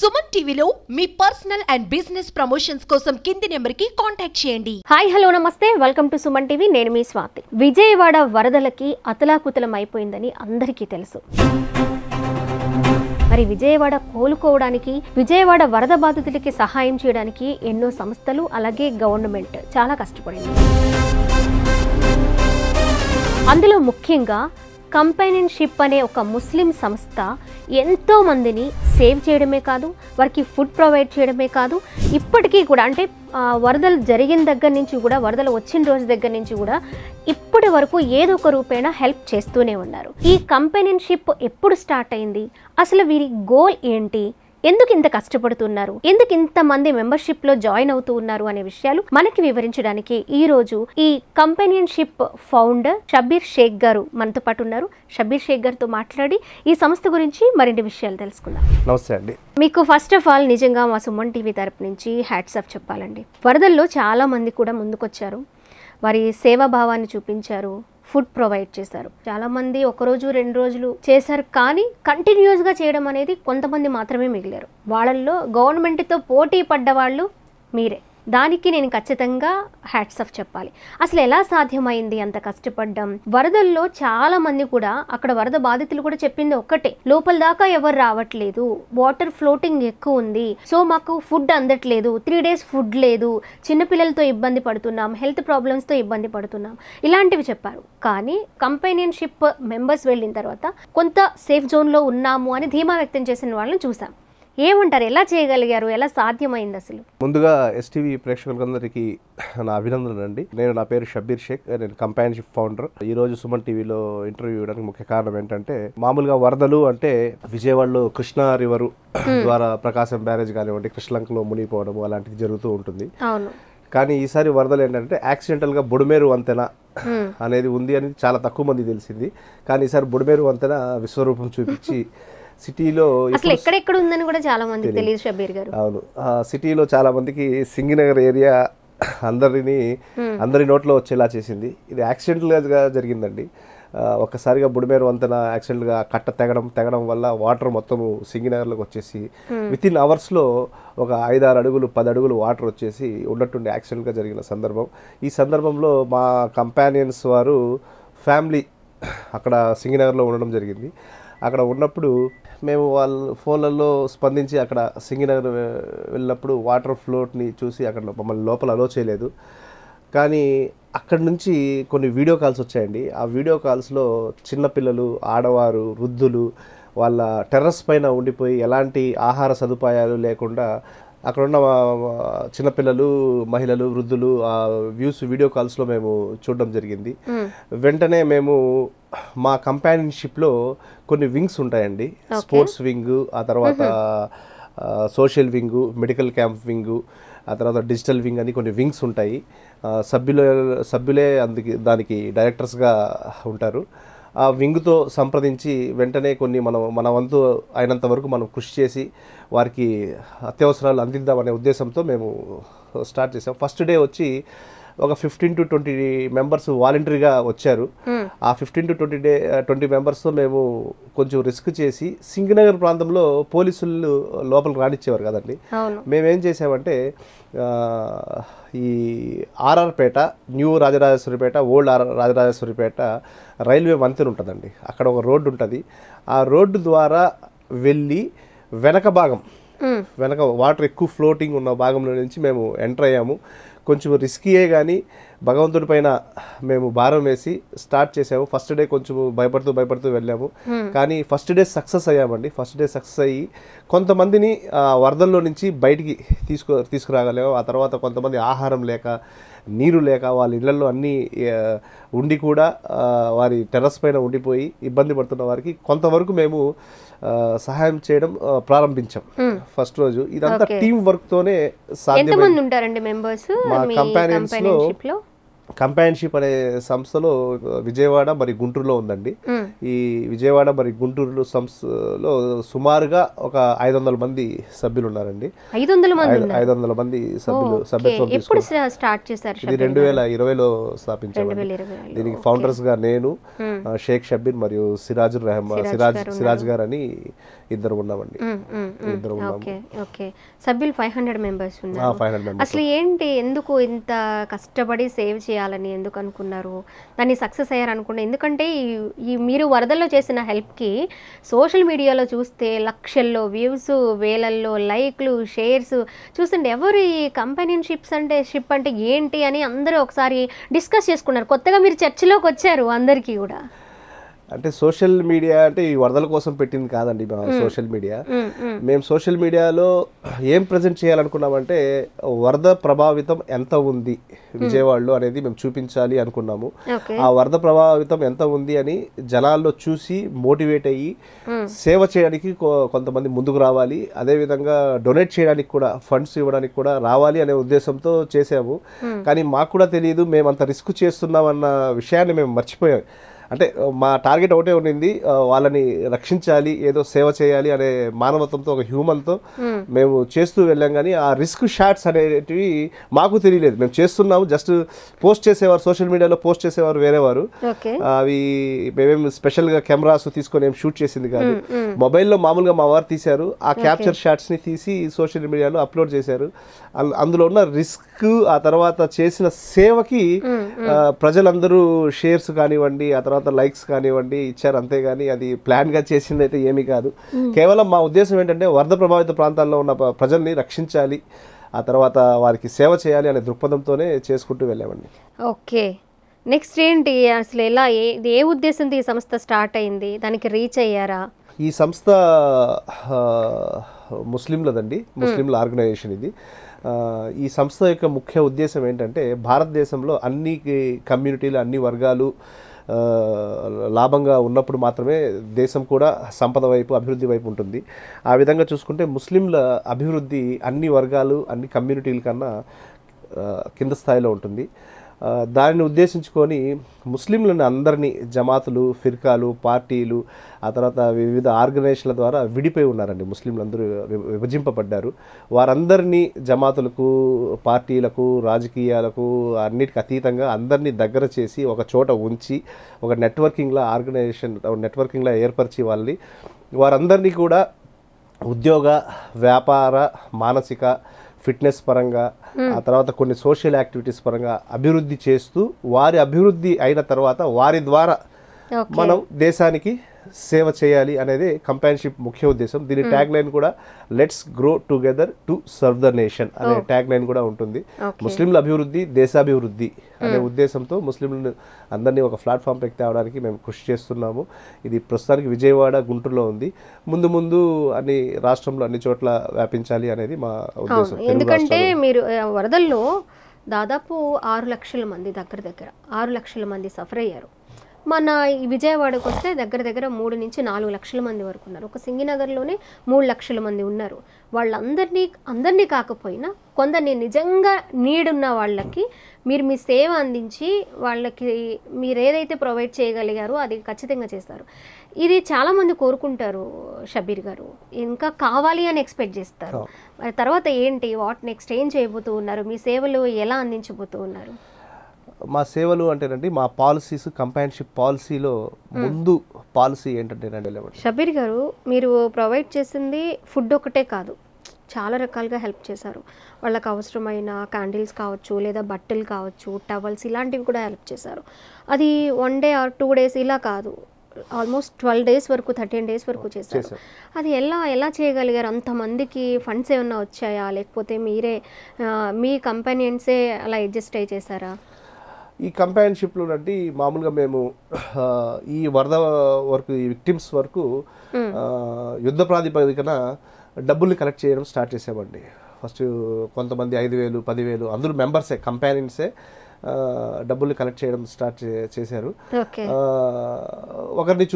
సుమన్ టీవీలో మీ personal and business promotions కోసం కింది నెంబర్కి కాంటాక్ట్ చేయండి. హాయ్ హలో నమస్తే, వెల్కమ్ టు సుమన్ టీవీ. నేను మీ స్వాతి. విజయవాడ వరదలకి అతలాకుతలం అయిపోయిందని అందరికీ తెలుసు. మరి విజయవాడ కోలుకోవడానికి, విజయవాడ వరద బాధితులకి సహాయం చేయడానికి ఎన్నో సంస్థలు అలాగే గవర్నమెంట్ చాలా కష్టపడింది. అందులో ముఖ్యంగా కంపానియన్షిప్ అనే ఒక ముస్లిం సంస్థ ఎంతో మందిని సేవ్ చేయడమే కాదు, వారికి ఫుడ్ ప్రొవైడ్ చేయడమే కాదు, ఇప్పటికీ కూడా అంటే వరదలు జరిగిన దగ్గర నుంచి కూడా, వరదలు వచ్చిన రోజు దగ్గర నుంచి కూడా ఇప్పటి వరకు ఏదో ఒక రూపేణ హెల్ప్ చేస్తూనే ఉన్నారు. ఈ కంపానియన్షిప్ ఎప్పుడు స్టార్ట్ అయింది, అసలు వీరి గోల్ ఏంటి, ఎందుకు ఇంత కష్టపడుతున్నారు, ఎందుకు ఇంతమంది మెంబర్షిప్ లో జాయిన్ అవుతూ ఉన్నారు అనే విషయాలు మనకి వివరించడానికి ఈ రోజు ఈ కంపానియన్షిప్ ఫౌండర్ షబ్బీర్ షేక్ గారు మనతో పాటు ఉన్నారు. షబ్బీర్ షేక్ గారితో మాట్లాడి ఈ సంస్థ గురించి మరిన్ని విషయాలు తెలుసుకుందాం. నమస్తే అండి. మీకు ఫస్ట్ ఆఫ్ ఆల్ నిజంగా మా సుమన్ టీవీ తరపు నుంచి హ్యాట్స్ ఆఫ్ చెప్పాలండి. వరదల్లో చాలా మంది కూడా ముందుకొచ్చారు, వారి సేవాభావాన్ని చూపించారు, ఫుడ్ ప్రొవైడ్ చేశారు. చాలామంది ఒకరోజు 2 రోజులు చేశారు, కానీ కంటిన్యూస్గా చేయడం అనేది కొంతమంది మాత్రమే మిగిలారు. వాళ్ళల్లో గవర్నమెంట్తో పోటీ పడ్డ వాళ్ళు మీరే. దానికి నేను ఖచ్చితంగా హ్యాట్స్ ఆఫ్ చెప్పాలి. అసలు ఎలా సాధ్యమైంది అంత కష్టపడ్డం? వరదల్లో చాలా మంది కూడా, అక్కడ వరద బాధితులు కూడా చెప్పింది ఒక్కటే, లోపల దాకా ఎవరు రావట్లేదు, వాటర్ ఫ్లోటింగ్ ఎక్కువ ఉంది, సో మాకు ఫుడ్ అందట్లేదు, 3 days ఫుడ్ లేదు, చిన్నపిల్లలతో ఇబ్బంది పడుతున్నాం, హెల్త్ ప్రాబ్లమ్స్తో ఇబ్బంది పడుతున్నాం, ఇలాంటివి చెప్పారు. కానీ కంపానియన్షిప్ మెంబర్స్ వెళ్ళిన తర్వాత కొంత సేఫ్ జోన్లో ఉన్నాము అని ధీమా వ్యక్తం చేసిన వాళ్ళని చూసాం. ఏమంటారు, ఎలా చేయగలిగారు, ఎలా సాధ్యమైంది అసలు? ముందుగా ఎస్టీవీ ప్రేక్షకులందరికీ నా అభినందనలు అండి. నా పేరు షబ్బీర్ షేక్, నేను కంపానియన్షిప్ ఫౌండర్. ఈ రోజు సుమన్ టీవీలో ఇంటర్వ్యూ ఇవ్వడానికి ముఖ్య కారణం ఏంటంటే, మామూలుగా వరదలు అంటే విజయవాడలో కృష్ణా రివర్ ద్వారా ప్రకాశం బ్యారేజ్ కానివ్వండి, కృష్ణలంకలో మునిగిపోవడం అలాంటివి జరుగుతూ ఉంటుంది. కానీ ఈసారి వరదలు ఏంటంటే యాక్సిడెంటల్గా బుడమేరు వంతెన అనేది ఉంది అని చాలా తక్కువ మంది తెలిసింది. కానీ ఈసారి బుడమేరు వంతెన విశ్వరూపం చూపించి సిటీలో అసలు ఎక్కడెక్కడ ఉందని కూడా చాలా మంది తెలియదు షబ్బీర్ గారు. అవును, సిటీలో చాలా మందికి సింగినగర్ ఏరియా అందరి నోట్లో వచ్చేలా చేసింది. ఇది యాక్సిడెంటల్గా జరిగిందండి. ఒక్కసారిగా బుడమేరు వంతెన యాక్సిడెంట్గా కట్ట తెగడం వల్ల వాటర్ మొత్తము సింగినగర్లోకి వచ్చేసి వితిన్ అవర్స్లో ఒక 5-6 అడుగులు 10 అడుగులు వాటర్ వచ్చేసి ఉన్నట్టుండి యాక్సిడెంట్గా జరిగిన సందర్భం. ఈ సందర్భంలో మా కంపానియన్స్ వారు ఫ్యామిలీ అక్కడ సింగినగర్లో ఉండడం జరిగింది. అక్కడ ఉన్నప్పుడు మేము వాళ్ళ ఫోన్లలో స్పందించి అక్కడ సింగినగర్ వెళ్ళినప్పుడు వాటర్ ఫ్లోట్ని చూసి అక్కడ మమ్మల్ని లోపల అలో చేయలేదు. కానీ అక్కడి నుంచి కొన్ని వీడియో కాల్స్ వచ్చాయండి. ఆ వీడియో కాల్స్లో చిన్నపిల్లలు, ఆడవారు, వృద్ధులు వాళ్ళ టెర్రస్ పైన ఉండిపోయి ఎలాంటి ఆహార సదుపాయాలు లేకుండా అక్కడ ఉన్న చిన్నపిల్లలు, మహిళలు, వృద్ధులు ఆ వీడియో కాల్స్లో మేము చూడడం జరిగింది. వెంటనే మేము మా కంపానియన్షిప్లో కొన్ని వింగ్స్ ఉంటాయండి. స్పోర్ట్స్ వింగ్, ఆ తర్వాత social wing, medical camp wing, ఆ తర్వాత డిజిటల్ వింగ్ అని కొన్ని వింగ్స్ ఉంటాయి. సభ్యులే దానికి డైరెక్టర్స్గా ఉంటారు. ఆ వింగ్తో సంప్రదించి వెంటనే కొన్ని మన వంతు అయినంత వరకు మనం కృషి చేసి వారికి అత్యవసరాలు అందిద్దామనే ఉద్దేశంతో మేము స్టార్ట్ చేసాం. ఫస్ట్ డే వచ్చి ఒక 15 to 20 మెంబర్స్ వాలంటరీగా వచ్చారు. ఆ 15 to 20 మెంబర్స్తో మేము కొంచెం రిస్క్ చేసి, సింగనగర్ ప్రాంతంలో పోలీసులు లోపలికి రానిచ్చేవారు కదండి. మేమేం చేసామంటే ఈ RR Peta, new Rajarajeswaripeta, old Rajarajeswaripeta railway వంతెన ఉంటుందండి. అక్కడ ఒక రోడ్డు ఉంటుంది. ఆ రోడ్డు ద్వారా వెళ్ళి వెనక వాటర్ ఎక్కువ ఫ్లోటింగ్ ఉన్న భాగంలో నుంచి మేము ఎంటర్ అయ్యాము. కొంచెం రిస్కీయే కానీ భగవంతుడి పైన మేము భారం వేసి స్టార్ట్ చేసాము. ఫస్ట్ డే కొంచెం భయపడుతూ వెళ్ళాము. కానీ ఫస్ట్ డే సక్సెస్ అయ్యామండి. ఫస్ట్ డే సక్సెస్ అయ్యి కొంతమందిని వరదల్లో నుంచి బయటికి తీసుకురాగలేము. ఆ తర్వాత కొంతమంది ఆహారం లేక, నీరు లేక వాళ్ళ ఇళ్లలో అన్నీ ఉండి కూడా వారి టెర్రస్ పైన ఉండిపోయి ఇబ్బంది పడుతున్న వారికి కొంతవరకు మేము సహాయం చేయడం ప్రారంభించాం. ఫస్ట్ రోజు ఇదంతా టీం వర్క్ తోనే సాధ్యమైంది. ఉంటారండి మెంబర్స్ మా కంపానియన్స్ లో కంపానియన్షిప్ అనే సంస్థలో విజయవాడ మరి గుంటూరులో ఉందండి. ఈ విజయవాడ మరి గుంటూరు సంస్థలో సుమారుగా ఒక 500 మంది సభ్యులు ఉన్నారండి. 500 మంది సభ్యత్వం ఎప్పుడు స్టార్ట్ చేశారు? ఇది 2020లో స్థాపించాము. దీనికి ఫౌండర్స్ గా నేను, షేక్ షబ్బీర్ మరియు సిరాజ్ గారు అని ఇద్దరు ఉన్నామండి. సభ్యులు 500 మెంబర్స్ ఉన్నారు. 500 మెంబర్స్. అసలు ఏంటి, ఎందుకు ఇంత కష్టపడి సేవ్ చేయాలని ఎందుకు అనుకున్నారు? దాన్ని సక్సెస్ అయ్యారు అనుకున్నారు? ఎందుకంటే ఈ మీరు వరదల్లో చేసిన హెల్ప్కి సోషల్ మీడియాలో చూస్తే లక్షల్లో వ్యూస్, వేలల్లో లైక్లు, షేర్స్ చూస్తుంటే ఎవరు ఈ కంపానియన్షిప్ అంటే ఏంటి అని అందరూ ఒకసారి డిస్కస్ చేసుకున్నారు. కొత్తగా మీరు చర్చలోకి వచ్చారు అందరికీ కూడా. అంటే సోషల్ మీడియా అంటే ఈ వరదల కోసం పెట్టింది కాదండి సోషల్ మీడియా. మేము సోషల్ మీడియాలో ఏం ప్రజెంట్ చేయాలనుకున్నామంటే వరద ప్రభావితం ఎంత ఉంది విజయవాడలో అనేది మేము చూపించాలి అనుకున్నాము. ఆ వరద ప్రభావితం ఎంత ఉంది అని జనాల్లో చూసి మోటివేట్ అయ్యి సేవ చేయడానికి కొంతమంది ముందుకు రావాలి, అదేవిధంగా డొనేట్ చేయడానికి కూడా, ఫండ్స్ ఇవ్వడానికి కూడా రావాలి అనే ఉద్దేశంతో చేసాము. కానీ మాకు కూడా తెలియదు మేము అంత రిస్క్ చేస్తున్నాం అన్న విషయాన్ని మేము మర్చిపోయాం. అంటే మా టార్గెట్ ఒకటే ఉండింది, వాళ్ళని రక్షించాలి, ఏదో సేవ చేయాలి అనే మానవత్వంతో, ఒక హ్యూమన్తో మేము చేస్తూ వెళ్ళాం. కానీ ఆ రిస్క్ షాట్స్ అనేటివి మాకు తెలియలేదు. మేము చేస్తున్నాము, జస్ట్ పోస్ట్ చేసేవారు, సోషల్ మీడియాలో పోస్ట్ చేసేవారు వేరేవారు. అవి మేమేం స్పెషల్గా కెమెరాస్ తీసుకొని ఏం షూట్ చేసింది కాదు. మొబైల్లో మామూలుగా మా వారు తీశారు. ఆ క్యాప్చర్ షాట్స్ని తీసి సోషల్ మీడియాలో అప్లోడ్ చేశారు. అందులో ఉన్న రిస్క్, ఆ తర్వాత చేసిన సేవకి ప్రజలందరూ షేర్స్ కానివ్వండి, ఆ తర్వాత లైక్స్ కానివ్వండి ఇచ్చారు. అంతేగాని అది ప్లాన్గా చేసింది అయితే ఏమీ కాదు. కేవలం మా ఉద్దేశం ఏంటంటే వరద ప్రభావిత ప్రాంతాల్లో ఉన్న ప్రజల్ని రక్షించాలి, ఆ తర్వాత వారికి సేవ చేయాలి అనే దృక్పథంతోనే చేసుకుంటూ వెళ్ళామండి. ఓకే, నెక్స్ట్ ఏంటి అసలు, ఎలా ఏ ఉద్దేశంతో ఈ సంస్థ స్టార్ట్ అయింది, దానికి రీచ్ అయ్యారా? ఈ సంస్థ ముస్లింలదండి, ముస్లింల ఆర్గనైజేషన్ ఇది. ఈ సంస్థ యొక్క ముఖ్య ఉద్దేశం ఏంటంటే భారతదేశంలో అన్ని కమ్యూనిటీలు, అన్ని వర్గాలు లాభంగా ఉన్నప్పుడు మాత్రమే దేశం కూడా సంపద వైపు, అభివృద్ధి వైపు ఉంటుంది. ఆ విధంగా చూసుకుంటే ముస్లింల అభివృద్ధి అన్ని వర్గాలు, అన్ని కమ్యూనిటీల కన్నా కింద స్థాయిలో ఉంటుంది. దానిని ఉద్దేశించుకొని ముస్లింలను అందరినీ జమాతులు, ఫిర్కాలు, పార్టీలు, ఆ తర్వాత వివిధ ఆర్గనైజేషన్ల ద్వారా విడిపోయి ఉన్నారండి. ముస్లింలు అందరూ విభజింపబడ్డారు. వారందరినీ జమాతులకు, పార్టీలకు, రాజకీయాలకు అన్నిటికి అతీతంగా అందరినీ దగ్గర చేసి ఒక చోట ఉంచి ఒక నెట్వర్కింగ్లా ఏర్పరిచి వారందరినీ కూడా ఉద్యోగ, వ్యాపార, మానసిక, ఫిట్నెస్ పరంగా, ఆ తర్వాత కొన్ని సోషల్ యాక్టివిటీస్ పరంగా అభివృద్ధి చేస్తూ వారి అభివృద్ధి అయిన తర్వాత వారి ద్వారా మనం దేశానికి సేవ చేయాలి అనేది కంపానియన్షిప్ ముఖ్య ఉద్దేశం. దీని ట్యాగ్ లైన్ కూడా let's grow together to serve the nation అనే ట్యాగ్ లైన్ కూడా ఉంటుంది. ముస్లింల అభివృద్ధి, దేశాభివృద్ధి అనే ఉద్దేశంతో ముస్లింలను అందరినీ ఒక ప్లాట్ఫామ్ పైకి తేవడానికి మేము కృషి చేస్తున్నాము. ఇది ప్రస్తుతానికి విజయవాడ, గుంటూరులో ఉంది. ముందు అన్ని రాష్ట్రంలో అన్ని చోట్ల వ్యాపించాలి అనేది మా ఉద్దేశం. ఎందుకంటే మీరు వరదల్లో దాదాపు 6 లక్షల మంది దగ్గర 6 లక్షల మంది సఫర్ అయ్యారు. మన ఈ విజయవాడకు వస్తే దగ్గర 3 నుంచి 4 లక్షల మంది వరకు ఉన్నారు. ఒక సింగినగర్లోనే 3 లక్షల మంది ఉన్నారు. అందరినీ కాకపోయినా కొందరిని నిజంగా నీడున్న వాళ్ళకి మీరు మీ సేవ అందించి వాళ్ళకి మీరు ఏదైతే ప్రొవైడ్ చేయగలిగారో అది ఖచ్చితంగా చేస్తారు. ఇది చాలామంది కోరుకుంటారు షబ్బీర్ గారు, ఇంకా కావాలి అని ఎక్స్పెక్ట్ చేస్తారు. మరి తర్వాత ఏంటి, వాట్ నెక్స్ట్, ఏం చేయబోతూ ఉన్నారు, మీ సేవలు ఎలా అందించబోతూ ఉన్నారు? మా సేవలు అంటేనండి, మా పాలసీస్, కంపానియన్షిప్ పాలసీలో ముందు పాలసీ ఏంటంటేనండి, షబ్బీర్ గారు మీరు ప్రొవైడ్ చేసింది ఫుడ్ ఒకటే కాదు, చాలా రకాలుగా హెల్ప్ చేశారు. వాళ్ళకి అవసరమైన క్యాండిల్స్ కావచ్చు, లేదా బట్టలు కావచ్చు, టవల్స్, ఇలాంటివి కూడా హెల్ప్ చేశారు. అది 1 డే ఆర్ 2 డేస్ ఇలా కాదు, ఆల్మోస్ట్ 12 డేస్ వరకు, 13 డేస్ వరకు చేశారు. అది ఎలా చేయగలిగారు? అంతమందికి ఫండ్స్ ఏమన్నా వచ్చాయా, లేకపోతే మీరే మీ కంపెనీన్సే అలా అడ్జస్ట్ అయ్యి చేశారా? ఈ కంపానియన్షిప్లో అంటే మామూలుగా మేము ఈ వరద వరకు, ఈ విక్టిమ్స్ వరకు యుద్ధ ప్రాతిపదికన డబ్బుల్ని కలెక్ట్ చేయడం స్టార్ట్ చేసామండి. ఫస్ట్ కొంతమంది 5,000, 10,000 అందరూ మెంబర్సే, కంపానియన్సే డబ్బుల్ని కలెక్ట్ చేయడం స్టార్ట్ చేశారు. ఒకరిని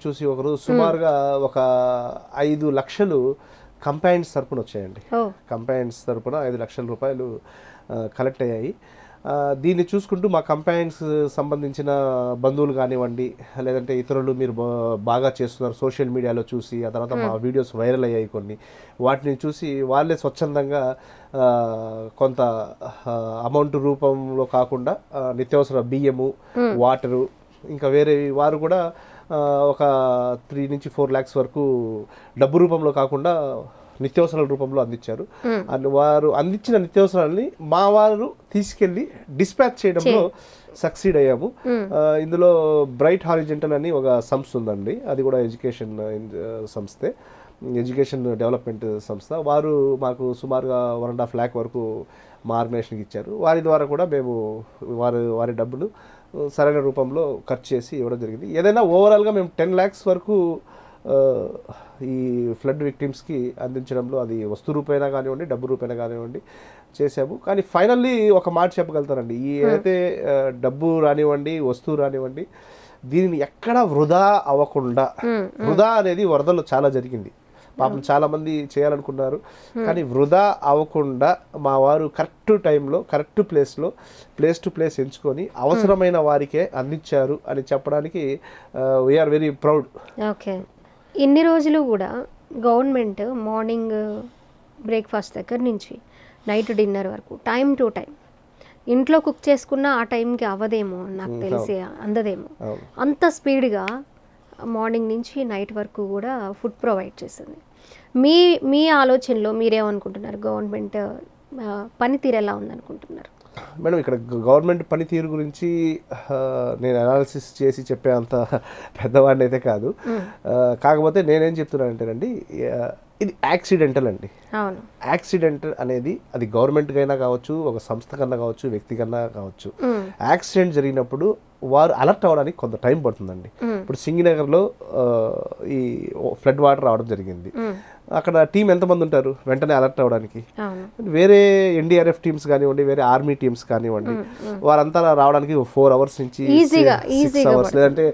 చూసి ఒకరు సుమారుగా ఒక 5 లక్షలు కంపానియన్స్ తరపున వచ్చాయండి. కంపానియన్స్ తరపున 5 లక్షల రూపాయలు కలెక్ట్ అయ్యాయి. దీన్ని చూసుకుంటూ మా కంపెనీస్ సంబంధించిన బంధువులు కానివ్వండి, లేదంటే ఇతరులు మీరు బాగా చేస్తున్నారు సోషల్ మీడియాలో చూసి, ఆ తర్వాత మా వీడియోస్ వైరల్ అయ్యాయి కొన్ని, వాటిని చూసి వాళ్ళే స్వచ్ఛందంగా కొంత అమౌంట్ రూపంలో కాకుండా నిత్యావసర బియ్యము, వాటరు, ఇంకా వేరే వారు కూడా ఒక 3 నుంచి 4 lakhs వరకు డబ్బు రూపంలో కాకుండా నిత్యావసరాల రూపంలో అందించారు. వారు అందించిన నిత్యావసరాలని మా వారు తీసుకెళ్లి డిస్పాచ్ చేయడంలో సక్సీడ్ అయ్యాము. ఇందులో బ్రైట్ హారిజెంటల్ అని ఒక సంస్థ ఉందండి, అది కూడా ఎడ్యుకేషన్ సంస్థే, ఎడ్యుకేషన్ డెవలప్మెంట్ సంస్థ. వారు మాకు సుమారుగా 1.5 lakh వరకు మా ఆర్గనైజేషన్కి ఇచ్చారు. వారి ద్వారా కూడా మేము వారి డబ్బులు సరైన రూపంలో ఖర్చు చేసి ఇవ్వడం జరిగింది. ఏదైనా ఓవరాల్గా మేము 10 lakhs వరకు ఈ ఫ్లడ్ విక్టిమ్స్కి అందించడంలో, అది వస్తు రూపైనా కానివ్వండి, డబ్బు రూపైనా కానివ్వండి చేసాము. కానీ ఫైనల్లీ ఒక మాట చెప్పగలుగుతానండి, ఈ అయితే డబ్బు రానివ్వండి, వస్తువు రానివ్వండి, దీనిని ఎక్కడ వృధా అవ్వకుండా, వృధా అనేది వరదల్లో చాలా జరిగింది, పాపం చాలా మంది చేయాలనుకున్నారు, కానీ వృధా అవ్వకుండా మా వారు కరెక్ట్ టైంలో కరెక్ట్ ప్లేస్లో ప్లేస్ టు ప్లేస్ ఎంచుకొని అవసరమైన వారికే అందించారు అని చెప్పడానికి వీఆర్ వెరీ ప్రౌడ్. ఓకే, ఇన్ని రోజులు కూడా గవర్నమెంట్ మార్నింగ్ బ్రేక్ఫాస్ట్ దగ్గర నుంచి నైట్ డిన్నర్ వరకు టైం టు టైం, ఇంట్లో కుక్ చేసుకున్న ఆ టైంకి అవ్వదేమో నాకు తెలిసి, అందదేమో, అంత స్పీడ్గా మార్నింగ్ నుంచి నైట్ వరకు కూడా ఫుడ్ ప్రొవైడ్ చేస్తుంది. మీ ఆలోచనలో మీరేమనుకుంటున్నారు? గవర్నమెంట్ పనితీరు ఎలా ఉందనుకుంటున్నారు? మేడం, ఇక్కడ గవర్నమెంట్ పనితీరు గురించి నేను అనాలిసిస్ చేసి చెప్పే అంత పెద్దవాడిని అయితే కాదు. కాకపోతే నేనేం చెప్తున్నానంటేనండి, ఇది యాక్సిడెంటల్ అండి. యాక్సిడెంటల్ అనేది అది గవర్నమెంట్ కైనా కావచ్చు, ఒక సంస్థ కన్నా కావచ్చు, వ్యక్తి కన్నా కావచ్చు. యాక్సిడెంట్ జరిగినప్పుడు వారు అలర్ట్ అవ్వడానికి కొంత టైం పడుతుందండి. ఇప్పుడు సింగినగర్లో ఈ ఫ్లడ్ వాటర్ రావడం జరిగింది, అక్కడ టీం ఎంతమంది ఉంటారు వెంటనే అలర్ట్ అవ్వడానికి? వేరే ఎన్డీఆర్ఎఫ్ టీమ్స్ కానివ్వండి, వేరే ఆర్మీ టీమ్స్ కానివ్వండి, వారంతా రావడానికి 4 hours నుంచి 6 hours లేదంటే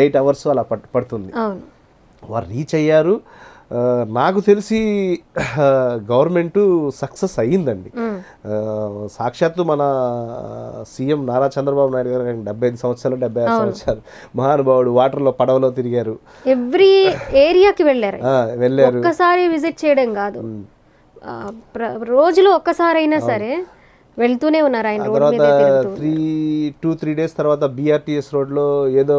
8 hours అలా పడుతుంది. వారు రీచ్ అయ్యారు. నాకు తెలిసి గవర్నమెంట్ సక్సెస్ అయ్యిందండి. సాక్షాత్తు మన సీఎం నారా చంద్రబాబు నాయుడు గారు 75 సంవత్సరాలు 76 సంవత్సరాలు మహానుభావుడు వాటర్లో పడవలో తిరిగారు, ఎవ్రీ ఏరియాకి వెళ్ళారు. ఒక్కసారి విజిట్ చేయడం కాదు, రోజులో ఒక్కసారి అయినా సరే వెళ్తూనే ఉన్నారు ఆయన. తర్వాత 2-3 days తర్వాత BRTS రోడ్లో ఏదో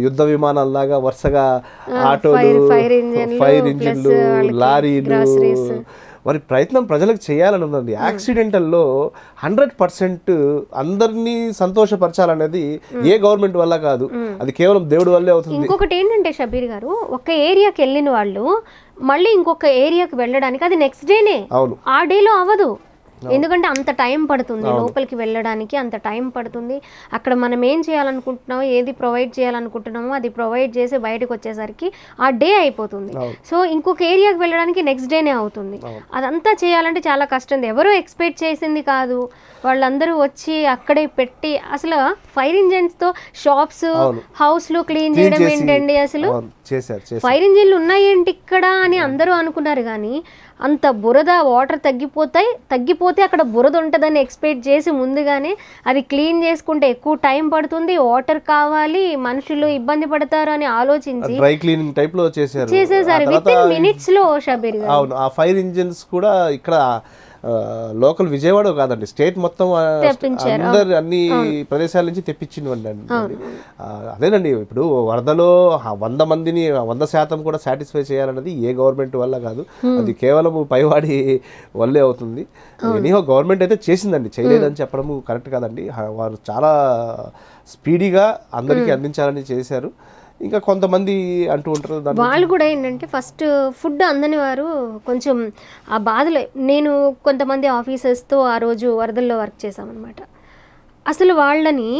యుద్ధ విమానాల్లాగా వరుసగా ఆటోలు, ఫైర్ ఇంజిన్లు, లారీలు, వారి ప్రయత్నం ప్రజలకు చేయాలని ఉందండి. యాక్సిడెంటల్లో 100% అందరినీ సంతోషపరచాలనేది ఏ గవర్నమెంట్ వల్ల కాదు, అది కేవలం దేవుడి వల్లే అవుతుంది. ఇంకొకటి ఏంటంటే షబీర్ గారు, ఒక ఏరియాకి వెళ్ళిన వాళ్ళు మళ్ళీ ఇంకొక ఏరియాకి వెళ్ళడానికి అది నెక్స్ట్ డేనే, ఆ డేలో అవ్వదు. ఎందుకంటే అంత టైం పడుతుంది, లోపలికి వెళ్ళడానికి అంత టైం పడుతుంది. అక్కడ మనం ఏం చేయాలనుకుంటున్నామో, ఏది ప్రొవైడ్ చేయాలనుకుంటున్నామో అది ప్రొవైడ్ చేసి బయటకు వచ్చేసరికి ఆ డే అయిపోతుంది. సో ఇంకొక ఏరియాకి వెళ్ళడానికి నెక్స్ట్ డేనే అవుతుంది. అదంతా చేయాలంటే చాలా కష్టం, ఎవరో ఎక్స్పెక్ట్ చేసింది కాదు. వాళ్ళందరూ వచ్చి అక్కడే పెట్టి, అసలు ఫైర్ ఇంజిన్స్తో షాప్స్, హౌస్లు క్లీన్ చేయడం ఏంటండి? అసలు ఫైర్ ఇంజిన్లు ఉన్నాయేంటి ఇక్కడ అని అందరూ అనుకున్నారు. కానీ అంత బురద, వాటర్ తగ్గిపోతే అక్కడ బురద ఉంటుందని ఎక్స్పెక్ట్ చేసి ముందుగానే అది క్లీన్ చేసుకుంటే ఎక్కువ టైం పడుతుంది, వాటర్ కావాలి, మనుషులు ఇబ్బంది పడతారు అని ఆలోచించి డ్రై క్లీనింగ్ టైప్ లో చేసేసారు వితిన్ మినిట్స్ లో. షబీర్ గారు, అవును, ఆ ఫైర్ ఇంజిన్స్ కూడా ఇక్కడ లోకల్ విజయవాడ కాదండి, స్టేట్ మొత్తం అందరు అన్ని ప్రదేశాల నుంచి తెప్పించిందండి. అదేనండి, ఇప్పుడు వరదలో 100 మందిని 100% కూడా సాటిస్ఫై చేయాలన్నది ఏ గవర్నమెంట్ వల్ల కాదు, అది కేవలం పైవాడి వల్లే అవుతుంది. ఎనీహో గవర్నమెంట్ అయితే చేసిందండి, చేయలేదని చెప్పడం కరెక్ట్ కాదండి. వారు చాలా స్పీడీగా అందరికీ అందించాలని చేశారు. ఇంకా కొంతమంది అంటూ ఉంటారు, వాళ్ళు కూడా ఏంటంటే ఫస్ట్ ఫుడ్ అందని వారు కొంచెం ఆ బాధలో. నేను కొంతమంది ఆఫీసర్స్తో ఆ రోజు వరదల్లో వర్క్ చేశామన్నమాట. అసలు వాళ్ళని,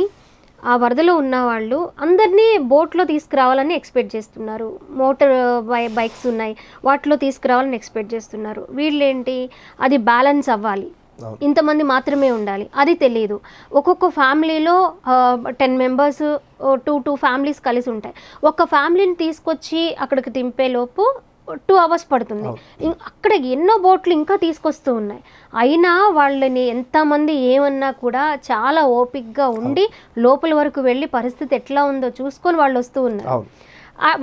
ఆ వరదలో ఉన్న వాళ్ళు అందరినీ బోట్లో తీసుకురావాలని ఎక్స్పెక్ట్ చేస్తున్నారు. మోటార్ బైక్స్ ఉన్నాయి, వాటిలో తీసుకురావాలని ఎక్స్పెక్ట్ చేస్తున్నారు. వీళ్ళేంటి, అది బ్యాలెన్స్ అవ్వాలి, ఇంతమంది మాత్రమే ఉండాలి, అది తెలియదు. ఒక్కొక్క ఫ్యామిలీలో 10 members, 2 ఫ్యామిలీస్ కలిసి ఉంటాయి. ఒక ఫ్యామిలీని తీసుకొచ్చి అక్కడికి దింపేలోపు 2 hours పడుతుంది. అక్కడ ఎన్నో బోట్లు ఇంకా తీసుకొస్తూ ఉన్నాయి. అయినా వాళ్ళని ఎంతమంది ఏమన్నా కూడా చాలా ఓపిక్గా ఉండి లోపల వరకు వెళ్ళి పరిస్థితి ఎట్లా ఉందో చూసుకొని వాళ్ళు వస్తూ ఉన్నారు.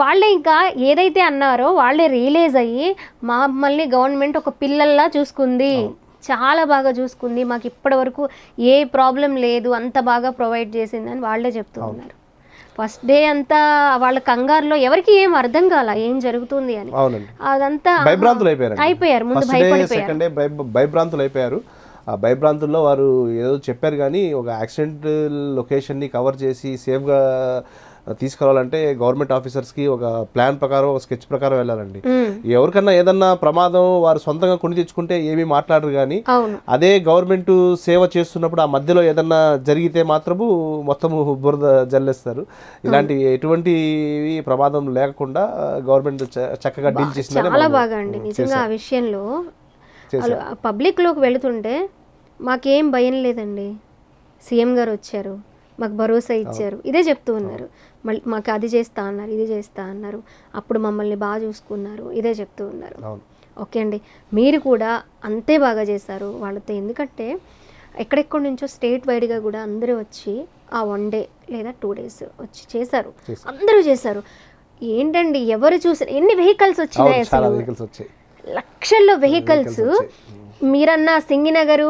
వాళ్ళే ఇంకా ఏదైతే అన్నారో వాళ్ళే రియలైజ్ అయ్యి మమ్మల్ని గవర్నమెంట్ ఒక పిల్లల్లా చూసుకుంది, చాలా బాగా చూసుకుంది, మాకు ఇప్పటి వరకు ఏ ప్రాబ్లం లేదు, అంత బాగా ప్రొవైడ్ చేసింది అని వాళ్ళే చెప్తూ ఉన్నారు. ఫస్ట్ డే అంతా వాళ్ళ కంగారులో ఎవరికి ఏం అర్థం కాల ఏం జరుగుతుంది అని. అదంతా అయిపోయారు, ముందు భయభ్రాంతులు అయిపోయారు. ఆ భయభ్రాంతుల్లో వారు ఏదో చెప్పారు కానీ ఒక యాక్సిడెంట్ లొకేషన్ని కవర్ చేసి సేఫ్గా తీసుకురావాలంటే గవర్నమెంట్ ఆఫీసర్స్కి ఒక ప్లాన్ ప్రకారం, ఒక స్కెచ్ ప్రకారం వెళ్ళాలండి. ఎవరికన్నా ఏదన్నా ప్రమాదం వారు సొంతంగా కొని తెచ్చుకుంటే ఏమీ మాట్లాడరు కానీ అదే గవర్నమెంట్ సేవ చేస్తున్నప్పుడు ఆ మధ్యలో ఏదన్నా జరిగితే మాత్రము మొత్తము బురద జల్లేస్తారు. ఇలాంటి ఎటువంటి ప్రమాదం లేకుండా గవర్నమెంట్ చక్కగా డీల్ చేసింది. చాలా బాగా అండి నిజంగా ఆ విషయంలో. పబ్లిక్లోకి వెళుతుంటే మాకేం భయం లేదండి, సీఎం గారు వచ్చారు, మాకు భరోసా ఇచ్చారు, ఇదే చెప్తూ ఉన్నారు. మళ్ళీ మాకు అది చేస్తా అన్నారు, ఇది చేస్తా అన్నారు, అప్పుడు మమ్మల్ని బాగా చూసుకున్నారు, ఇదే చెప్తూ ఉన్నారు. ఓకే అండి, మీరు కూడా అంతే బాగా చేశారు వాళ్ళతో. ఎందుకంటే ఎక్కడెక్కడి నుంచో స్టేట్ వైడ్గా కూడా అందరూ వచ్చి ఆ 1 day లేదా 2 days వచ్చి చేశారు, అందరూ చేశారు. ఏంటండి ఎవరు చూసారు, ఎన్ని వెహికల్స్ వచ్చినాయి అసలు, లక్షల్లో వెహికల్స్. మీరన్నా Singhnagar,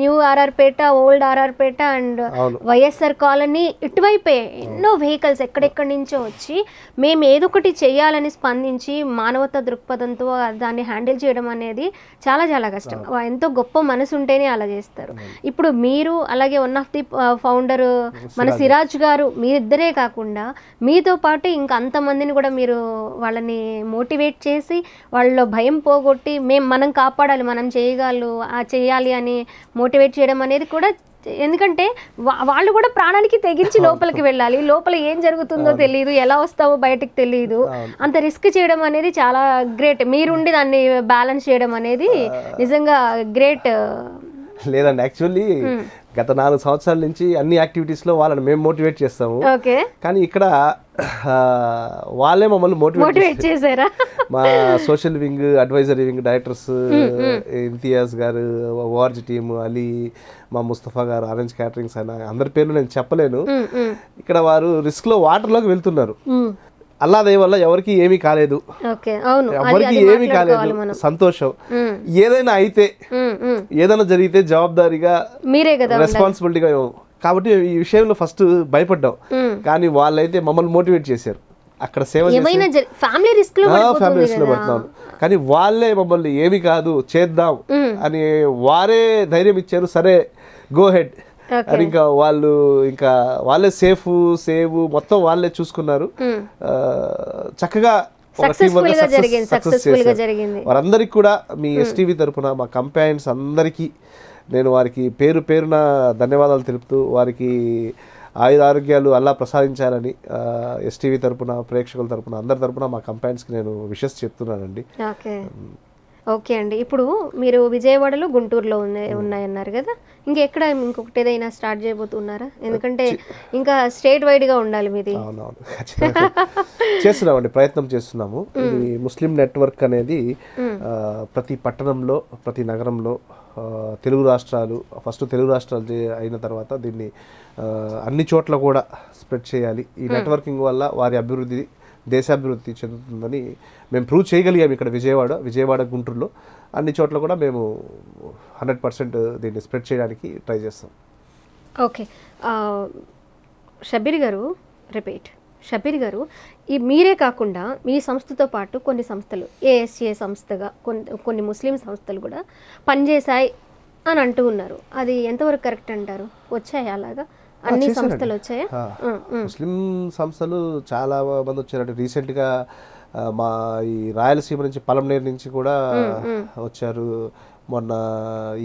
new RR Peta, old RR Peta and YSR colony ఇటువైపే ఎన్నో వెహికల్స్ ఎక్కడెక్కడి నుంచో వచ్చి మేము ఏదొకటి చేయాలని స్పందించి మానవతా దృక్పథంతో దాన్ని హ్యాండిల్ చేయడం అనేది చాలా చాలా కష్టం. ఎంతో గొప్ప మనసు ఉంటేనే అలా చేస్తారు. ఇప్పుడు మీరు అలాగే వన్ ఆఫ్ ది ఫౌండర్ మన సిరాజ్ గారు, మీరిద్దరే కాకుండా మీతో పాటు ఇంకా అంతమందిని కూడా మీరు వాళ్ళని మోటివేట్ చేసి వాళ్ళలో భయం పోగొట్టి మనం కాపాడాలి, మనం చేయాలి అని మోటివేట్ చేయడం అనేది కూడా. ఎందుకంటే వాళ్ళు కూడా ప్రాణానికి తెగించి లోపలికి వెళ్ళాలి, లోపల ఏం జరుగుతుందో తెలియదు, ఎలా వస్తావో బయటకు తెలియదు, అంత రిస్క్ చేయడం అనేది చాలా గ్రేట్. మీరుండి దాన్ని బ్యాలెన్స్ చేయడం అనేది నిజంగా గ్రేట్. లేదండి, యాక్చువల్లీ గత 4 సంవత్సరాల నుంచి అన్ని యాక్టివిటీస్లో వాళ్ళని మేము మోటివేట్ చేస్తాము, కానీ ఇక్కడ వాళ్ళే మమ్మల్ని మోటివేట్ చేశారా. మా social wing, advisory wing directors Imtiaz గారు, ఓఆర్జీ టీమ్, అలీ, మా ముస్తఫా గారు, ఆరెంజ్ క్యాటరింగ్స్ అయినా అందరి పేర్లు నేను చెప్పలేను. ఇక్కడ వారు రిస్క్లో వాటర్లోకి వెళ్తున్నారు. అల్లాదయ వల్ల ఎవరికి ఏమీ కాలేదు, ఎవరికి ఏమీ కాలేదు, సంతోషం. ఏదైనా అయితే ఏదైనా జరిగితే జవాబుదారీగా రెస్పాన్సిబిలిటీగా, కాబట్టి ఈ విషయంలో ఫస్ట్ భయపడ్డాం, కానీ వాళ్ళైతే మమ్మల్ని మోటివేట్ చేశారు. అక్కడ సేవ ఫ్యామిలీ రిస్క్ లో పడుతున్నాం, కానీ వాళ్ళే మమ్మల్ని ఏమి కాదు చేద్దాం అని వారే ధైర్యం ఇచ్చారు. సరే గో హెడ్ అని ఇంకా వాళ్ళే సేవ్ మొత్తం వాళ్ళే చూసుకున్నారు. చక్కగా వారందరికీ కూడా మీ ఎస్టీవీ తరపున, మా కంపానియన్స్ అందరికీ నేను వారికి పేరు పేరున ధన్యవాదాలు తెలుపుతూ, వారికి ఆయురారోగ్యాలు అల్లా ప్రసాదించాలని ఎస్టీవీ తరపున, ప్రేక్షకుల తరపున, అందరి తరపున మా కంపానియన్స్కి నేను విషెస్ చెప్తున్నానండి. ఓకే అండి, ఇప్పుడు మీరు విజయవాడలో, గుంటూరులో ఉన్నాయన్నారు కదా, ఇంకొకటి ఏదైనా స్టార్ట్ చేయబోతున్నారా? ఎందుకంటే ఇంకా స్టేట్ వైడ్గా ఉండాలి మీది. అవునవును, ఖచ్చితంగా చేస్తున్నామండి, ప్రయత్నం చేస్తున్నాము. ఇది ముస్లిం నెట్వర్క్ అనేది ప్రతి పట్టణంలో, ప్రతి నగరంలో, తెలుగు రాష్ట్రాలు ఫస్ట్ తెలుగు రాష్ట్రాలు అయిన తర్వాత దీన్ని అన్ని చోట్ల కూడా స్ప్రెడ్ చేయాలి. ఈ నెట్వర్కింగ్ వల్ల వారి అభివృద్ధి, దేశాభివృద్ధి చెందుతుందని మేము ప్రూవ్ చేయగలిగాము. ఇక్కడ విజయవాడ, గుంటూరులో అన్ని చోట్ల కూడా మేము 100% దీన్ని స్ప్రెడ్ చేయడానికి ట్రై చేస్తాం. ఓకే, షబీర్ గారు ఈ మీరే కాకుండా మీ సంస్థతో పాటు కొన్ని సంస్థలు, ఏఎస్ఏ సంస్థగా కొన్ని ముస్లిం సంస్థలు కూడా పనిచేశాయి అని అంటూ ఉన్నారు. అది ఎంతవరకు కరెక్ట్ అంటారు? వచ్చాయి అలాగా అన్ని సంస్థలు వచ్చాయా? ముస్లిం సంస్థలు చాలా మంది వచ్చారంటే రీసెంట్గా మా ఈ రాయలసీమ నుంచి, పలంనేరు నుంచి కూడా వచ్చారు. మొన్న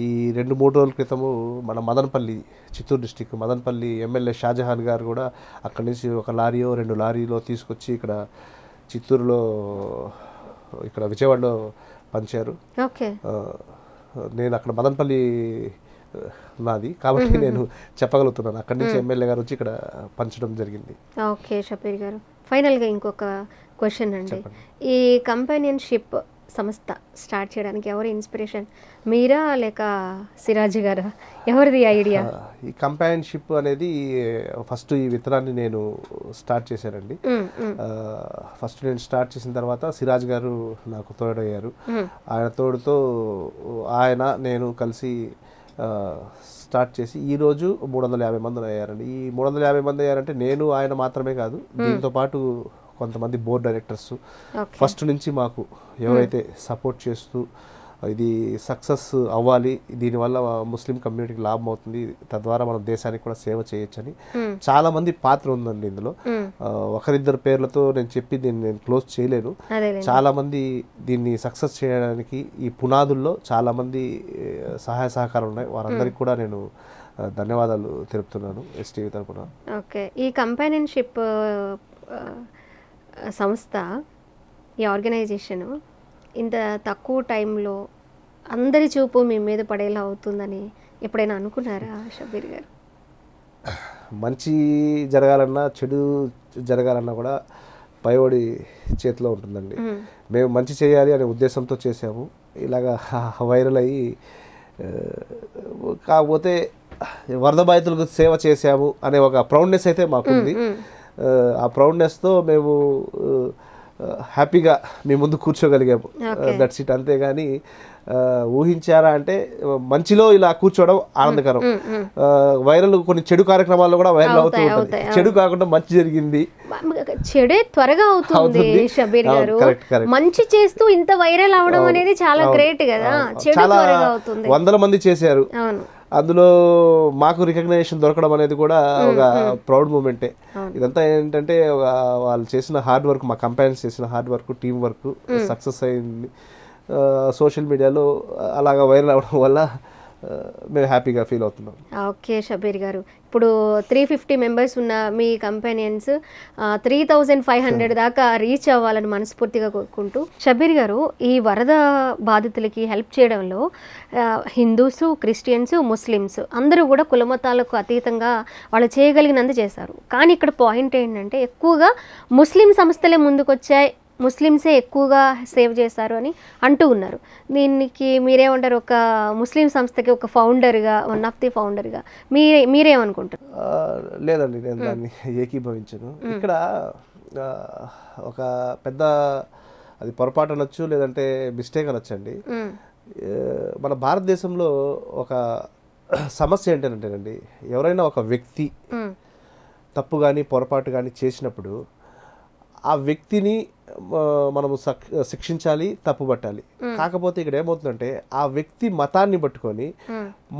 ఈ 2-3 రోజుల క్రితము మన మదనపల్లి, చిత్తూరు డిస్టిక్ మదనపల్లి ఎమ్మెల్యే షాజహాన్ గారు కూడా అక్కడి నుంచి 1 లారీయో 2 లారీలో తీసుకొచ్చి ఇక్కడ చిత్తూరులో, ఇక్కడ విజయవాడలో పంచారు. నేను అక్కడ మదనపల్లి నాది, కాబట్టి నేను చెప్పగలుగుతున్నాను. అక్కడి నుంచి ఎమ్మెల్యే గారు వచ్చి ఇక్కడ పంచడం జరిగింది. ఓకే షబీర్ గారు, ఫైనల్గా ఇంకొక క్వశ్చన్ అండి. ఈ కంపానియన్షిప్ సంస్థ స్టార్ట్ చేయడానికి ఎవరి ఇన్స్పిరేషన్, మీరా లేక సిరాజ్ గారా, ఎవరిది ఐడియా? ఈ కంపానియన్షిప్ అనేది ఫస్ట్ ఈ విత్తనాన్ని నేను స్టార్ట్ చేశానండి. ఫస్ట్ నేను స్టార్ట్ చేసిన తర్వాత సిరాజ్ గారు నాకు తోడయ్యారు. ఆయన తోడుతో నేను కలిసి స్టార్ట్ చేసి ఈరోజు 350 మంది అయ్యారండి. ఈ 350 మంది అయ్యారంటే నేను ఆయన మాత్రమే కాదు, దీంతో పాటు కొంతమంది బోర్డ్ డైరెక్టర్స్ ఫస్ట్ నుంచి మాకు ఎవరైతే సపోర్ట్ చేస్తూ ఇది సక్సెస్ అవ్వాలి, దీనివల్ల ముస్లిం కమ్యూనిటీకి లాభం అవుతుంది, తద్వారా మనం దేశానికి కూడా సేవ చేయొచ్చని చాలా మంది పాత్ర ఉందండి ఇందులో. ఒకరిద్దరు పేర్లతో నేను చెప్పి దీన్ని నేను క్లోజ్ చేయలేను. చాలా మంది దీన్ని సక్సెస్ చేయడానికి ఈ పునాదుల్లో చాలా మంది సహాయ సహకారం ఉన్నాయి. వారందరికీ కూడా నేను ధన్యవాదాలు తెలుపుతున్నాను ఎస్టీవీ తరపున. ఓకే, ఈ కంపానియన్షిప్ సంస్థ, ఈ ఆర్గనైజేషను ఇంత తక్కువ టైంలో అందరి చూపు మీ మీద పడేలా అవుతుందని ఎప్పుడైనా అనుకున్నారా షబీర్ గారు? మంచి జరగాలన్నా చెడు జరగాలన్నా కూడా పైవాడి చేతిలో ఉంటుందండి. మేము మంచి చేయాలి అనే ఉద్దేశంతో చేసాము, ఇలాగా వైరల్ అయ్యి, కాకపోతే వరద బాధితులకు సేవ చేసాము అనే ఒక ప్రౌడ్నెస్ అయితే మాకుంది. ఆ ప్రౌడ్నెస్తో మేము హ్యాపీగా మీ ముందు కూర్చోగలిగాము, దట్స్ ఇట్. అంతేగాని ఊహించారా అంటే మంచిలో ఇలా కూర్చోవడం ఆనందకరం. వైరల్ కొన్ని చెడు కార్యక్రమాల్లో కూడా వైరల్ అవుతూ ఉంటుంది, చెడు కాకుండా మంచి జరిగింది. చెడే త్వరగా అవుతుంది షబీర్ గారు, మంచి చేస్తూ ఇంత వైరల్ అవడం అనేది చాలా గ్రేట్ కదా. చాలా వందల మంది చేశారు, అందులో మాకు రికగ్నైజేషన్ దొరకడం అనేది కూడా ఒక ప్రౌడ్ మూమెంటే. ఇదంతా ఏంటంటే వాళ్ళు చేసిన హార్డ్ వర్క్, మా కంపెనీస్ చేసిన hard work, team work success అయింది. సోషల్ మీడియాలో అలాగా వైరల్ అవ్వడం వల్ల మేము హ్యాపీగా ఫీల్ అవుతున్నాం. ఓకే షబీర్ గారు, ఇప్పుడు 350 మెంబర్స్ ఉన్న మీ కంపెనీన్స్ 3500 దాకా రీచ్ అవ్వాలని మనస్ఫూర్తిగా కోరుకుంటూ, షబీర్ గారు ఈ వరద బాధితులకి హెల్ప్ చేయడంలో హిందూస్, క్రిస్టియన్స్, ముస్లిమ్స్ అందరూ కూడా కులమతాలకు అతీతంగా వాళ్ళు చేయగలిగినంత చేశారు. కానీ ఇక్కడ పాయింట్ ఏంటంటే ఎక్కువగా ముస్లిం సంస్థలే ముందుకొచ్చాయి, ముస్లిమ్సే ఎక్కువగా సేవ్ చేశారు అని అంటూ ఉన్నారు. దీనికి మీరేమంటారు? ఒక ముస్లిం సంస్థకి ఒక ఫౌండర్గా, వన్ ఆఫ్ ది ఫౌండర్గా మీరేమనుకుంటారు? లేదండి, నేను దాన్ని ఏకీభవించను. ఇక్కడ ఒక పెద్ద అది పొరపాటు అనొచ్చు, లేదంటే మిస్టేక్ అనొచ్చండి. మన భారతదేశంలో ఒక సమస్య ఏంటంటేనండి, ఎవరైనా ఒక వ్యక్తి తప్పు కానీ పొరపాటు కానీ చేసినప్పుడు ఆ వ్యక్తిని మనము శిక్షించాలి, తప్పుపట్టాలి. కాకపోతే ఇక్కడ ఏమవుతుందంటే ఆ వ్యక్తి మతాన్ని పట్టుకొని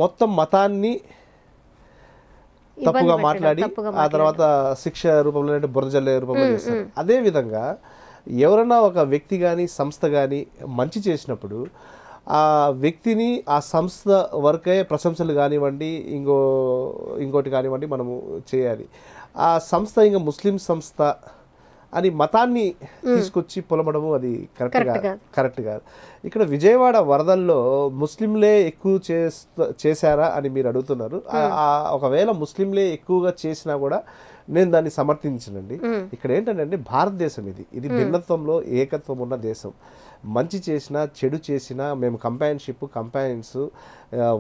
మొత్తం మతాన్ని తప్పుగా మాట్లాడి ఆ తర్వాత శిక్ష రూపంలో అంటే బురద జల్లే రూపంలో చేస్తారు. అదేవిధంగా ఎవరైనా ఒక వ్యక్తి కానీ సంస్థ కానీ మంచి చేసినప్పుడు ఆ వ్యక్తిని, ఆ సంస్థ వరకే ప్రశంసలు కానివ్వండి, ఇంకోటి కానివ్వండి మనము చేయాలి. ఆ సంస్థ ఇంకా ముస్లిం సంస్థ అని మతాన్ని తీసుకొచ్చి పొలమడము అది కరెక్ట్ కాదు. ఇక్కడ విజయవాడ వరదల్లో ముస్లింలే ఎక్కువ చేశారా అని మీరు అడుగుతున్నారు. ఒకవేళ ముస్లింలే ఎక్కువగా చేసినా కూడా నేను దాన్ని సమర్థించనండి. ఇక్కడ ఏంటంటే భారతదేశం ఇది భిన్నత్వంలో ఏకత్వం ఉన్న దేశం. మంచి చేసినా చెడు చేసినా మేము కంపానియన్స్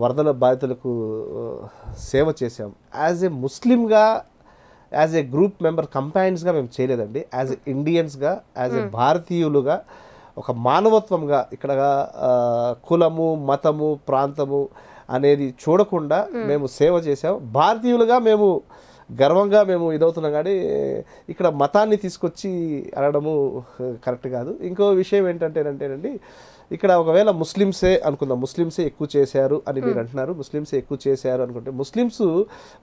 వరదల బాధితులకు సేవ చేసాం. యాజ్ ఏ ముస్లింగా, యాజ్ ఏ గ్రూప్ మెంబర్, కంపానియన్స్గా మేము చేయలేదండి. యాజ్ ఏ ఇండియన్స్గా, యాజ్ ఏ భారతీయులుగా, ఒక మానవత్వంగా ఇక్కడ కులము, మతము, ప్రాంతము అనేది చూడకుండా మేము సేవ చేసాం. భారతీయులుగా మేము గర్వంగా మేము ఇదవుతున్నాం. కానీ ఇక్కడ మతాన్ని తీసుకొచ్చి అనడము కరెక్ట్ కాదు. ఇంకో విషయం ఏంటంటేనండి, ఇక్కడ ఒకవేళ ముస్లిమ్సే అనుకుందాం, ముస్లిమ్సే ఎక్కువ చేశారు అని మీరు అంటున్నారు. ముస్లిమ్సే ఎక్కువ చేశారు అనుకుంటే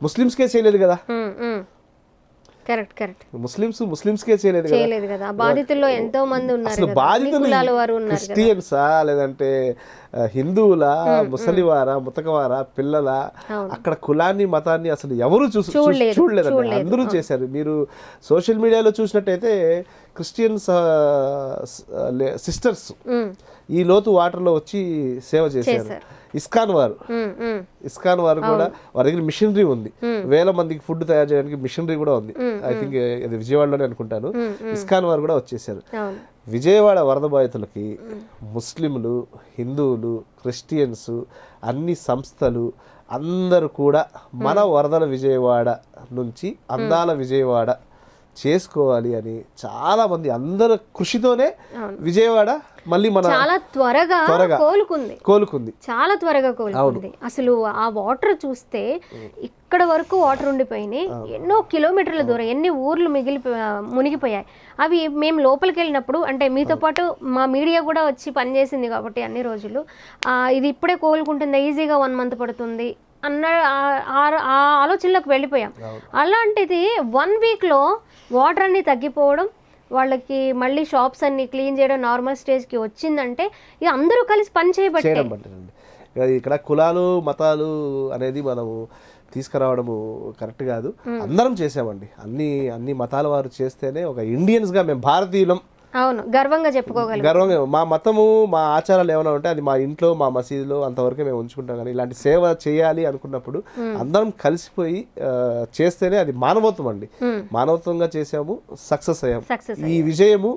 ముస్లిమ్స్కే చేయలేదు కదా. కరెక్ట్. ముస్లిమ్స్కే చేయలేదు కదా. బాధితుల్లో ఎంతో మంది ఉన్నారు. అసలు బాధితులు క్రిస్టియన్సా, లేదంటే హిందువులా, ముసలివారా, ముతకవారా, పిల్లల, అక్కడ కులాన్ని మతాన్ని అసలు ఎవరు చూడలేదండి. అందరూ చేశారు. మీరు సోషల్ మీడియాలో చూసినట్టయితే క్రిస్టియన్ సిస్టర్స్ ఈ లోతు వాటర్లో వచ్చి సేవ చేశారు. ఇస్కాన్ వారు కూడా వారి దగ్గర మిషనరీ ఉంది, వేల మందికి ఫుడ్ తయారు చేయడానికి మిషనరీ కూడా ఉంది. ఐ థింక్ ఇది విజయవాడలోనే అనుకుంటాను. ఇస్కాన్ వారు కూడా వచ్చేసారు. విజయవాడ వరద బాధితులకి ముస్లింలు, హిందువులు, క్రిస్టియన్స్, అన్ని సంస్థలు అందరూ కూడా మన వరదల విజయవాడ నుంచి అందాల విజయవాడ చేసుకోవాలి అని చాలా మంది అందరు కృషితోనే విజయవాడ మళ్ళీ మన చాలా త్వరగా కోలుకుంది, చాలా త్వరగా కోలుకుంది. అసలు ఆ వాటర్ చూస్తే ఇక్కడ వరకు వాటర్ ఉండిపోయినాయి, ఎన్నో కిలోమీటర్ల దూరం, ఎన్ని ఊర్లు మునిగిపోయాయి. అవి మేము లోపలికి వెళ్ళినప్పుడు, అంటే మీతో పాటు మా మీడియా కూడా వచ్చి పనిచేసింది కాబట్టి అన్ని రోజులు, ఇది ఇప్పుడే కోలుకుంటుందా, ఈజీగా 1 month పడుతుంది అన్న ఆ ఆలోచనలోకి వెళ్ళిపోయాం. అలాంటిది 1 weekలో వాటర్ అన్ని తగ్గిపోవడం, వాళ్ళకి మళ్ళీ షాప్స్ అన్ని క్లీన్ చేయడం నార్మల్ స్టేజ్కి వచ్చిందంటే ఇక అందరూ కలిసి పని చేయడం. ఇక్కడ కులాలు మతాలు అనేది మనము తీసుకురావడము కరెక్ట్ కాదు. అందరం చేసామండి, అన్ని మతాల వారు చేస్తేనే ఒక ఇండియన్స్గా మేము భారతీయులం అవును గర్వంగా చెప్పుకోగలం. గర్వంగా మా మతము మా ఆచారాలు ఏమైనా ఉంటే అది మా ఇంట్లో మా మసీదులో అంతవరకే మేము ఉంచుకుంటాం. కానీ ఇలాంటి సేవ చేయాలి అనుకున్నప్పుడు అందరం కలిసిపోయి చేస్తేనే అది మానవత్వం అండి. మానవత్వంగా చేసాము, సక్సెస్ అయ్యాము. ఈ విజయము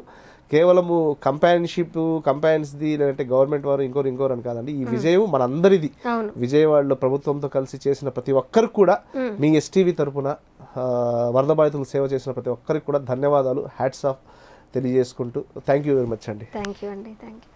కేవలము కంపానియన్స్ది లేదంటే గవర్నమెంట్ వారు ఇంకోరు అని కాదండి. ఈ విజయం మనందరిది. విజయవాడలో ప్రభుత్వంతో కలిసి చేసిన ప్రతి ఒక్కరికి కూడా మీ ఎస్టీవీ తరపున వరద బాధితులు సేవ చేసిన ప్రతి ఒక్కరికి కూడా ధన్యవాదాలు, హ్యాట్స్ ఆఫ్ తెలియజేసుకుంటూ థ్యాంక్ యూ వెరీ మచ్ అండి. థ్యాంక్ యూ అండి. Thank you.